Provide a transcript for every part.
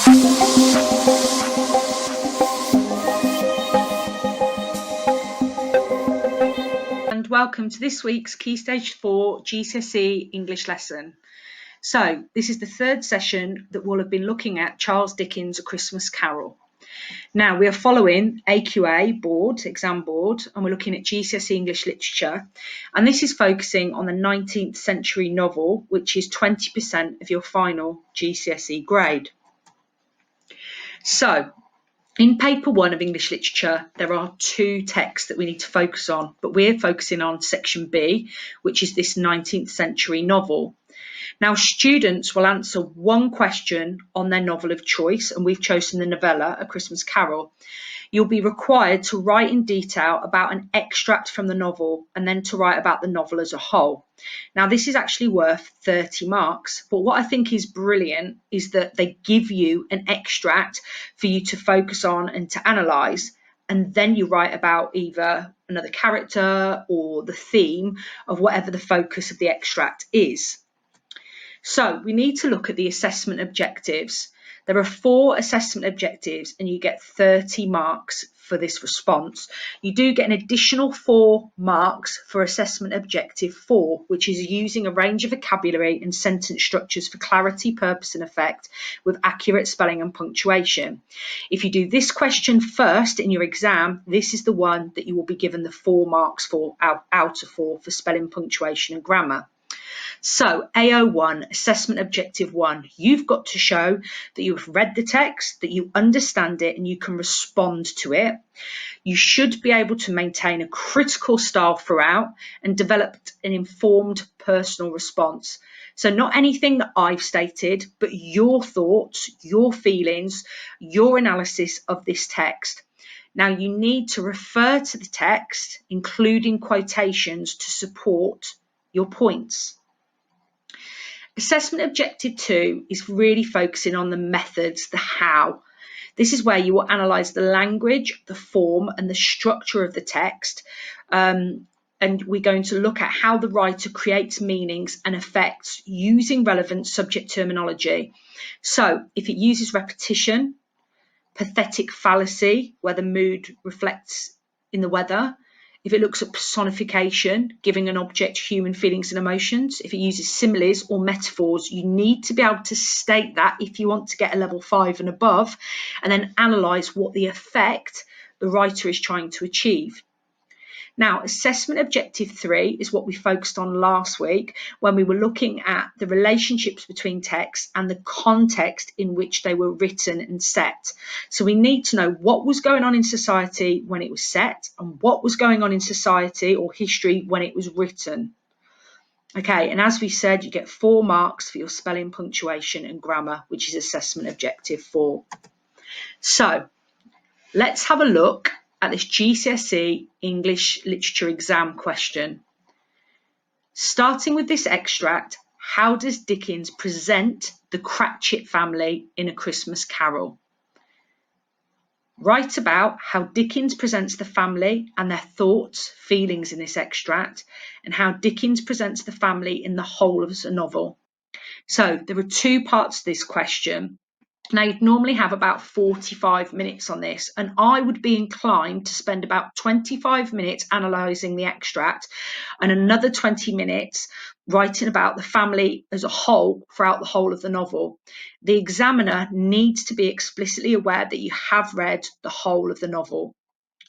And welcome to this week's Key Stage 4 GCSE English lesson. So this is the third session that we'll have been looking at Charles Dickens' A Christmas Carol. Now we are following AQA board, exam board, and we're looking at GCSE English literature. And this is focusing on the 19th century novel, which is 20% of your final GCSE grade. So in paper 1 of English literature, there are 2 texts that we need to focus on, but we're focusing on section B, which is this 19th century novel. Now, students will answer one question on their novel of choice, and we've chosen the novella, A Christmas Carol. You'll be required to write in detail about an extract from the novel and then to write about the novel as a whole. Now, this is actually worth 30 marks, but what I think is brilliant is that they give you an extract for you to focus on and to analyse, and then you write about either another character or the theme of whatever the focus of the extract is. So we need to look at the assessment objectives. There are 4 assessment objectives and you get 30 marks for this response. You do get an additional 4 marks for assessment objective 4, which is using a range of vocabulary and sentence structures for clarity, purpose and effect with accurate spelling and punctuation. If you do this question first in your exam, this is the one that you will be given the 4 marks for out of 4 for spelling, punctuation and grammar. So AO1, assessment objective 1, you've got to show that you've read the text, that you understand it and you can respond to it. You should be able to maintain a critical style throughout and develop an informed personal response. So not anything that I've stated, but your thoughts, your feelings, your analysis of this text. Now you need to refer to the text, including quotations to support your points. Assessment objective 2 is really focusing on the methods, the how. This is where you will analyse the language, the form and the structure of the text. And we're going to look at how the writer creates meanings and effects using relevant subject terminology. So if it uses repetition, pathetic fallacy, where the mood reflects in the weather, if it looks at personification, giving an object human feelings and emotions, if it uses similes or metaphors, you need to be able to state that if you want to get a level 5 and above, and then analyse what the effect the writer is trying to achieve. Now, assessment objective 3 is what we focused on last week when we were looking at the relationships between texts and the context in which they were written and set. So we need to know what was going on in society when it was set and what was going on in society or history when it was written. Okay, and as we said, you get 4 marks for your spelling, punctuation and grammar, which is assessment objective 4. So let's have a look at this GCSE English literature exam question. Starting with this extract, how does Dickens present the Cratchit family in A Christmas Carol? Write about how Dickens presents the family and their thoughts, feelings in this extract, and how Dickens presents the family in the whole of the novel. So there are 2 parts to this question. Now, you'd normally have about 45 minutes on this, and I would be inclined to spend about 25 minutes analysing the extract and another 20 minutes writing about the family as a whole throughout the whole of the novel. The examiner needs to be explicitly aware that you have read the whole of the novel.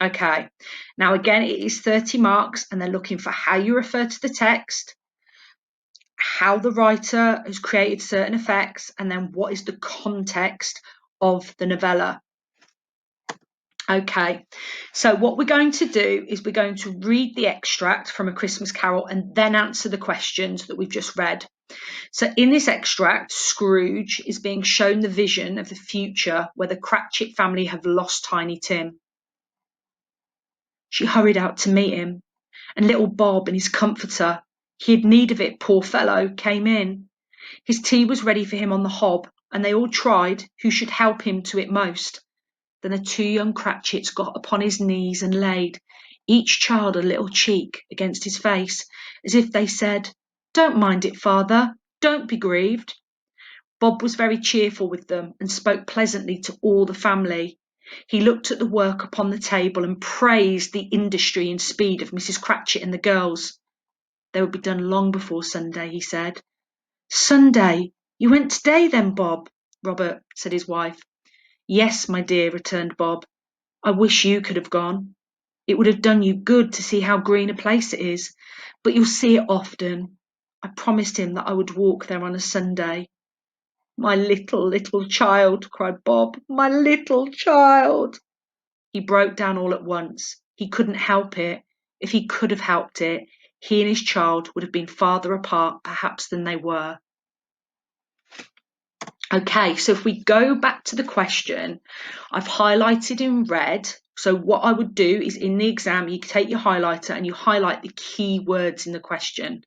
Okay, now again, it is 30 marks and they're looking for how you refer to the text, how the writer has created certain effects, and then what is the context of the novella. Okay, so what we're going to do is we're going to read the extract from A Christmas Carol and then answer the questions that we've just read. So in this extract, Scrooge is being shown the vision of the future where the Cratchit family have lost Tiny Tim. She hurried out to meet him, and little Bob and his comforter, he had need of it, poor fellow, came in. His tea was ready for him on the hob, and they all tried who should help him to it most. Then the 2 young Cratchits got upon his knees and laid, each child a little cheek against his face, as if they said, "Don't mind it, father, don't be grieved." Bob was very cheerful with them and spoke pleasantly to all the family. He looked at the work upon the table and praised the industry and speed of Mrs. Cratchit and the girls. They would be done long before Sunday, he said. Sunday? You went today then, Bob? Robert, said his wife. Yes, my dear, returned Bob. I wish you could have gone. It would have done you good to see how green a place it is, but you'll see it often. I promised him that I would walk there on a Sunday. My little, little child, cried Bob, my little child. He broke down all at once. He couldn't help it. If he could have helped it, he and his child would have been farther apart, perhaps, than they were. Okay, so if we go back to the question, I've highlighted in red. So what I would do is in the exam, you take your highlighter and you highlight the key words in the question.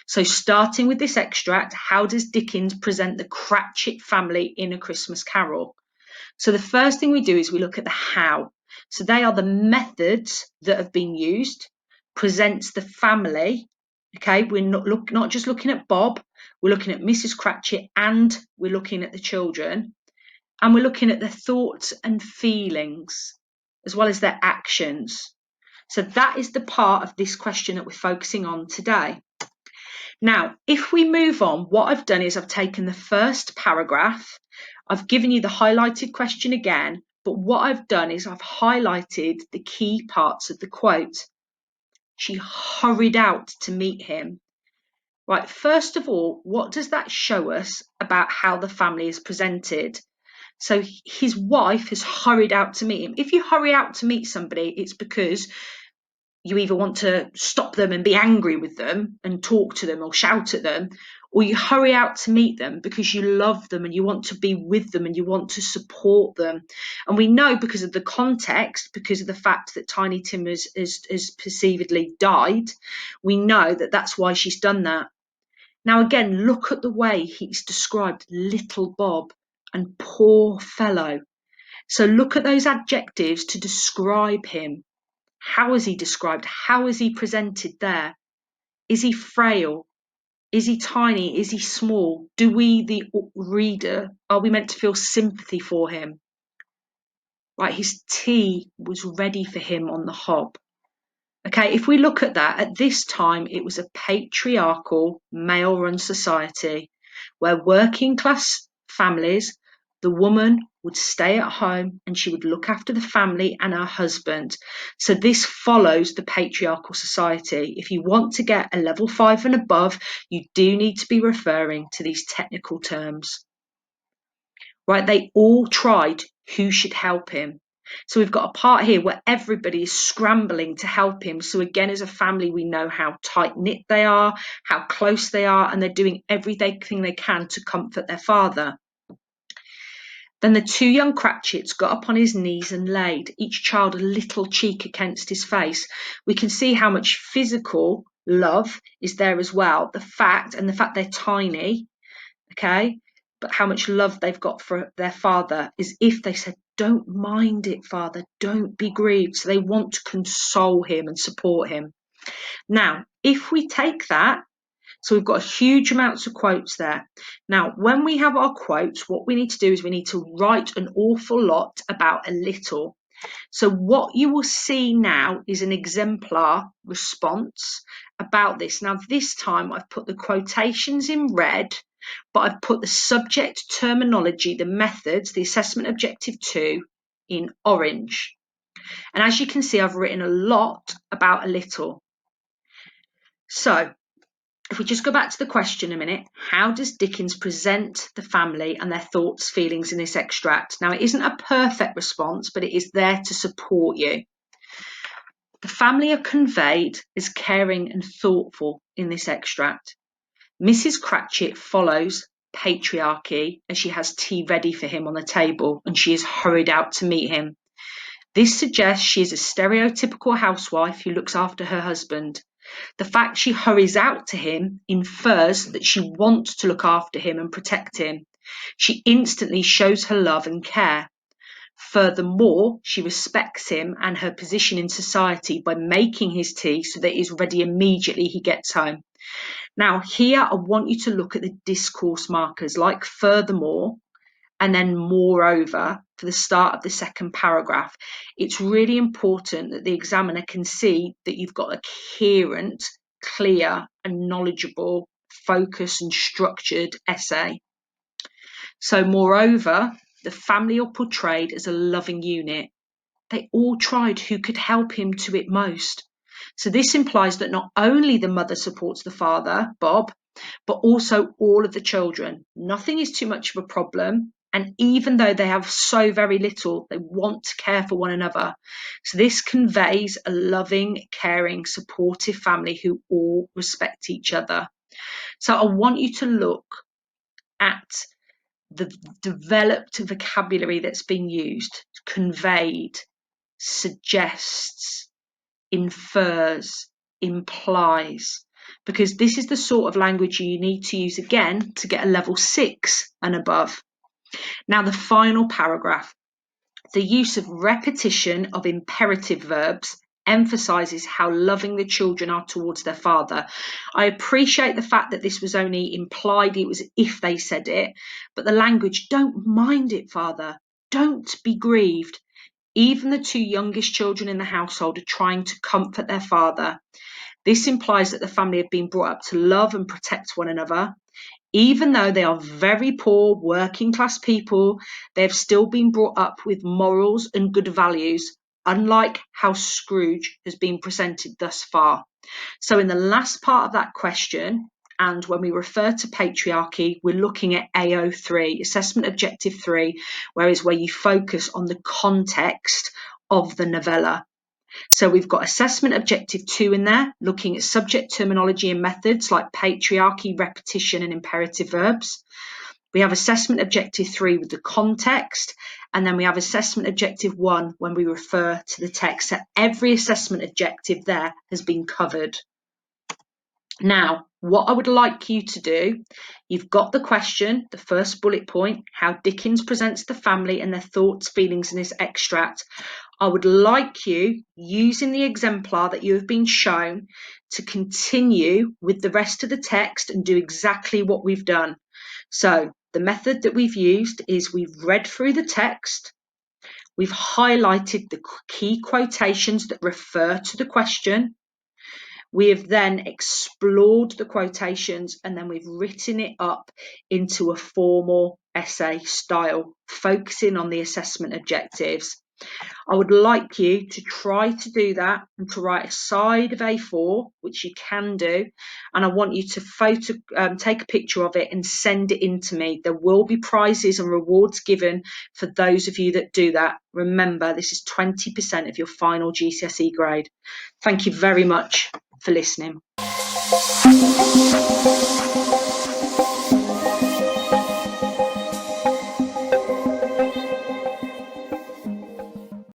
So starting with this extract, how does Dickens present the Cratchit family in A Christmas Carol? So the first thing we do is we look at the how. So they are the methods that have been used, presents the family. Okay, we're not just looking at Bob, we're looking at Mrs. Cratchit and we're looking at the children. And we're looking at their thoughts and feelings as well as their actions. So that is the part of this question that we're focusing on today. Now, if we move on, what I've done is I've taken the first paragraph, I've given you the highlighted question again, but what I've done is I've highlighted the key parts of the quote. She hurried out to meet him. Right, first of all, what does that show us about how the family is presented? So his wife has hurried out to meet him. If you hurry out to meet somebody, it's because you either want to stop them and be angry with them and talk to them or shout at them, or you hurry out to meet them because you love them and you want to be with them and you want to support them. And we know because of the context, because of the fact that Tiny Tim has perceivedly died, we know that that's why she's done that. Now, again, look at the way he's described little Bob and poor fellow. So look at those adjectives to describe him. How is he described? How is he presented there? Is he frail? Is he tiny? Is he small? Do we, the reader, are we meant to feel sympathy for him? Right, his tea was ready for him on the hob. Okay, if we look at that, at this time it was a patriarchal, male-run society where working class families, the woman would stay at home and she would look after the family and her husband. So this follows the patriarchal society. If you want to get a level 5 and above, you do need to be referring to these technical terms. Right, they all tried who should help him. So we've got a part here where everybody is scrambling to help him. So again, as a family, we know how tight-knit they are, how close they are, and they're doing everything they can to comfort their father. Then the two young Cratchits got up on his knees and laid, each child a little cheek against his face. We can see how much physical love is there as well. The fact they're tiny, okay, but how much love they've got for their father is if they said, don't mind it, father, don't be grieved. So they want to console him and support him. Now, if we take that, so we've got huge amounts of quotes there. Now, when we have our quotes, what we need to do is we need to write an awful lot about a little. So what you will see now is an exemplar response about this. Now, this time I've put the quotations in red, but I've put the subject terminology, the methods, the assessment objective 2 in orange. And as you can see, I've written a lot about a little. So if we just go back to the question a minute, how does Dickens present the family and their thoughts, feelings in this extract? Now, it isn't a perfect response, but it is there to support you. The family are conveyed as caring and thoughtful in this extract. Mrs. Cratchit follows patriarchy as she has tea ready for him on the table and she is hurried out to meet him. This suggests she is a stereotypical housewife who looks after her husband. The fact she hurries out to him infers that she wants to look after him and protect him. She instantly shows her love and care. Furthermore, she respects him and her position in society by making his tea so that it is ready immediately he gets home. Now here I want you to look at the discourse markers like furthermore and then moreover for the start of the second paragraph. It's really important that the examiner can see that you've got a coherent, clear and knowledgeable, focused and structured essay. So moreover, the family are portrayed as a loving unit. They all tried who could help him to it most. So this implies that not only the mother supports the father, Bob, but also all of the children. Nothing is too much of a problem. And even though they have so very little, they want to care for one another. So this conveys a loving, caring, supportive family who all respect each other. So I want you to look at the developed vocabulary that's been used, conveyed, suggests, infers, implies, because this is the sort of language you need to use again to get a level 6 and above. Now, the final paragraph, the use of repetition of imperative verbs emphasises how loving the children are towards their father. I appreciate the fact that this was only implied, it was if they said it, but the language, don't mind it, father, don't be grieved. Even the two youngest children in the household are trying to comfort their father. This implies that the family have been brought up to love and protect one another. Even though they are very poor, working class people, they have still been brought up with morals and good values, unlike how Scrooge has been presented thus far. So in the last part of that question, and when we refer to patriarchy, we're looking at AO3, Assessment Objective 3, where you focus on the context of the novella. So we've got Assessment Objective 2 in there, looking at subject terminology and methods like patriarchy, repetition and imperative verbs. We have Assessment Objective 3 with the context, and then we have Assessment Objective 1 when we refer to the text. So every assessment objective there has been covered. Now, what I would like you to do, you've got the question, the first bullet point, how Dickens presents the family and their thoughts, feelings in this extract. I would like you, using the exemplar that you have been shown, to continue with the rest of the text and do exactly what we've done. So the method that we've used is we've read through the text, we've highlighted the key quotations that refer to the question, we have then explored the quotations and then we've written it up into a formal essay style, focusing on the assessment objectives. I would like you to try to do that and to write a side of A4, which you can do, and I want you to take a picture of it and send it in to me. There will be prizes and rewards given for those of you that do that. Remember, this is 20% of your final GCSE grade. Thank you very much for listening.